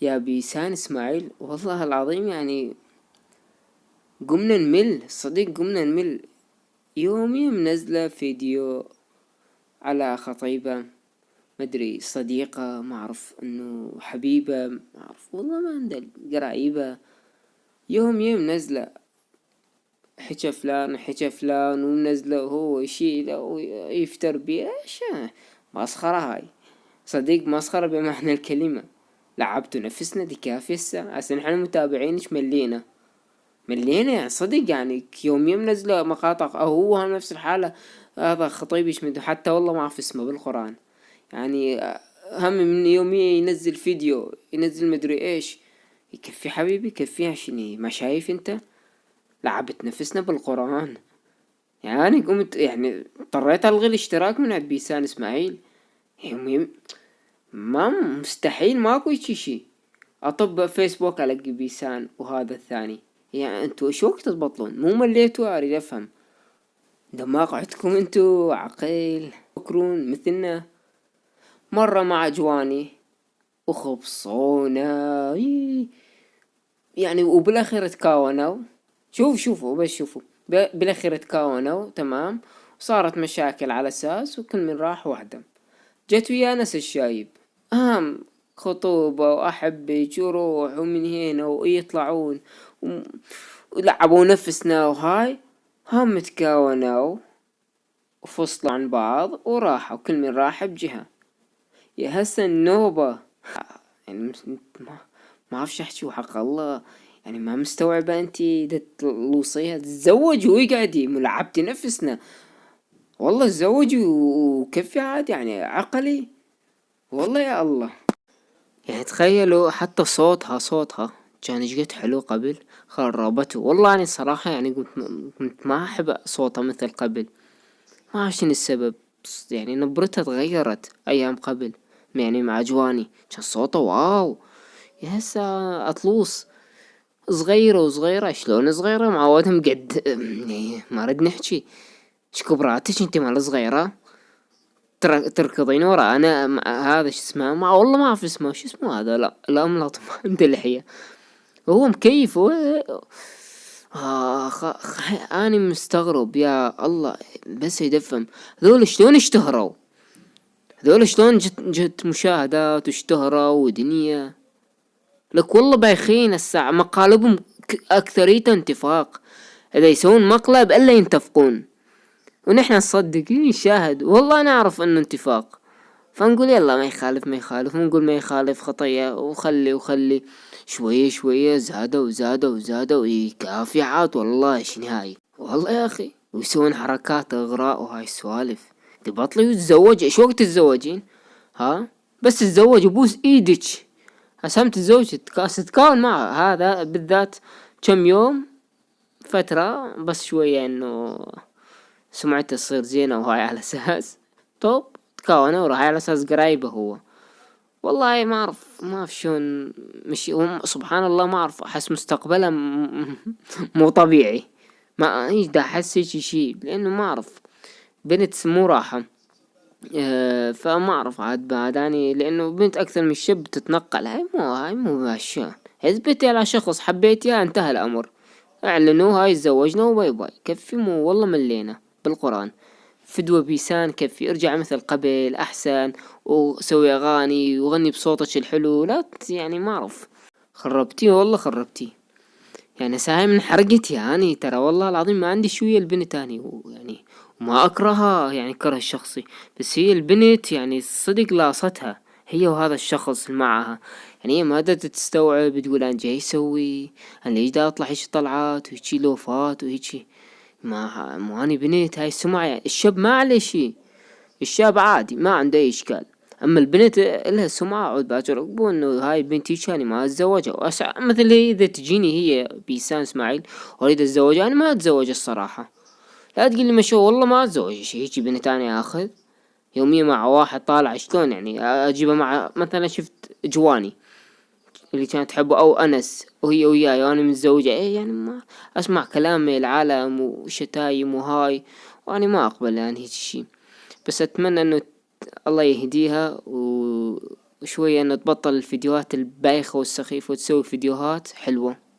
يا بيسان اسماعيل، والله العظيم يعني قمنا نمل صديق، قمنا نمل. يوميا منزلة فيديو على خطيبة، مدري صديقة، ما اعرف انه حبيبة، ما اعرف والله، ما عندها قرايبة. يوميا منزلة حكى فلان حكى فلان، ومنزله هو يشيله ويفتر بيه. ايش مسخرة هاي صديق، مسخرة بمعنى الكلمة. لعبتوا نفسنا دي كافية الساعة، هسه نحن المتابعين ايش ملينا يعني صدق. يعني يوميا منزله مقاطع، او هو نفس الحالة. هذا خطيبي ايش مده، حتى والله ما اعرف اسمه بالقرآن. يعني هم من يوميا ينزل فيديو، ينزل مدري ايش. يكفي حبيبي، يكفيها شني، ما شايف انت؟ لعبت نفسنا بالقرآن. يعني قمت يعني اضطريت الغي الاشتراك من عند بيسان اسماعيل. يوميا ما مستحيل، ماكو شي. اطب فيسبوك الاقي بيسان وهذا الثاني. يعني انتوا ايش وقت تبطلون؟ مو مليتوا؟ اريد افهم، دماغ عندكم انتوا عقيل؟ تفكرون مثلنا؟ مرة مع جواني وخبصونا يعني، وبالاخير تكاونوا. شوفوا بس شوفوا، بالاخير تكاونوا تمام، وصارت مشاكل على اساس، وكل من راح وحده. جت ويا ناس الشايب، اهم خطوبة واحبك وروح ومن هنا ويطلعون و- ولعبوا نفسنا وهاي. هم تكاونوا وفصلوا عن بعض وراحوا، كل من راح بجهة. يا هسه النوبة. يعني ما اعرفش احكي وحق الله. يعني ما مستوعبة انتي الوصية تتزوج ويقعدي ملعبتي نفسنا. والله تزوجي وكفي عاد، يعني عقلي. والله يا الله. يعني تخيلوا حتى صوتها كان جد حلو قبل، خربته والله. يعني صراحة يعني كنت ما احب صوتها مثل قبل. ما اعرف شنو السبب. يعني نبرتها تغيرت ايام قبل. يعني مع جواني كان صوته واو. يا هسه اطلوس صغيرة شلون صغيرة معودهم قد ما رد نحكي. ايش كبراتش انت مال صغيرة؟ تركضين ورا انا هذا شو اسمه، ما والله ما اعرف اسمه، شو اسمه هذا؟ لا الاملاط ما عنده لحية. هو مكيف اني مستغرب يا الله. بس يدفم هذول شلون اشتهروا؟ هذول شلون جت مشاهدات واشتهروا ودنيا؟ لك والله بايخين الساعة، مقالبهم اكثرية انتفاق. اذا يسوون مقلب الا ينتفقون، ونحن نصدق يشاهد. والله نعرف انه انتفاق، فنقول يلا ما يخالف ما يخالف، ونقول ما يخالف خطية، وخلي شوية زادوا كافي عاد. والله شنو هاي والله يا اخي. ويسوون حركات اغراء وهاي السوالف. تبطلي وتتزوج، ايش وقت تتزوجين؟ ها بس تتزوج وبوس ايدك. هسه تتزوج تتكاون معه، هذا بالذات كم يوم فترة بس شوية انه سمعته تصير زينة وهاي، على اساس توب تكاونه وراح على اساس قرايبه هو. والله ما اعرف شلون مش سبحان الله. ما اعرف، احس مستقبله مو طبيعي. ما ايش دا احس شي لانه ما اعرف. بنت مو راحة. فما اعرف عاد بعداني، لانه بنت اكثر من شاب تتنقل. هاي مو ماشية. اثبتي على شخص حبيتيها انتهى الامر، اعلنوا هاي تزوجنا وباي باي. كفي مو والله ملينا بالقرآن. فدوة بيسان كفي، ارجع مثل قبل احسن، وسوي اغاني وغني بصوتك الحلو. لا يعني ما اعرف، خربتي والله خربتي. يعني ساهم من حرقتي يعني، ترى والله العظيم ما عندي شوية البنت تاني، ويعني وما اكرهها يعني كره الشخصي. بس هي البنت يعني صدق لاصتها هي وهذا الشخص اللي معها. يعني هي ما قدرت تستوعب، تقول انا جاي اسوي، انا ليش دا اطلع هيك طلعات وهيجي لوفات وهيجي. ما مو اني بنت، هاي السمعة. يعني الشاب ما عليه شي، الشاب عادي ما عنده اي اشكال. اما البنت لها سمعة، عود باكر عقبو انه هاي بنتي كاني ما اتزوجها. مثل هي اذا تجيني هي بيسان اسماعيل واريد اتزوجها، انا ما اتزوج الصراحة. لا تقول لي مشو، والله ما اتزوج شي هيجي بنت اني اخذ يوميا مع واحد طالع. شلون يعني اجيبه مع مثلا شفت جواني اللي كانت تحبه، او انس وهي وياي وانا متزوجة؟ ايه يعني ما اسمع كلام العالم وشتايم وهاي، وانا ما اقبل يعني هيك شي. بس اتمنى انه الله يهديها وشوية انه تبطل الفيديوهات البايخة والسخيفة وتسوي فيديوهات حلوة.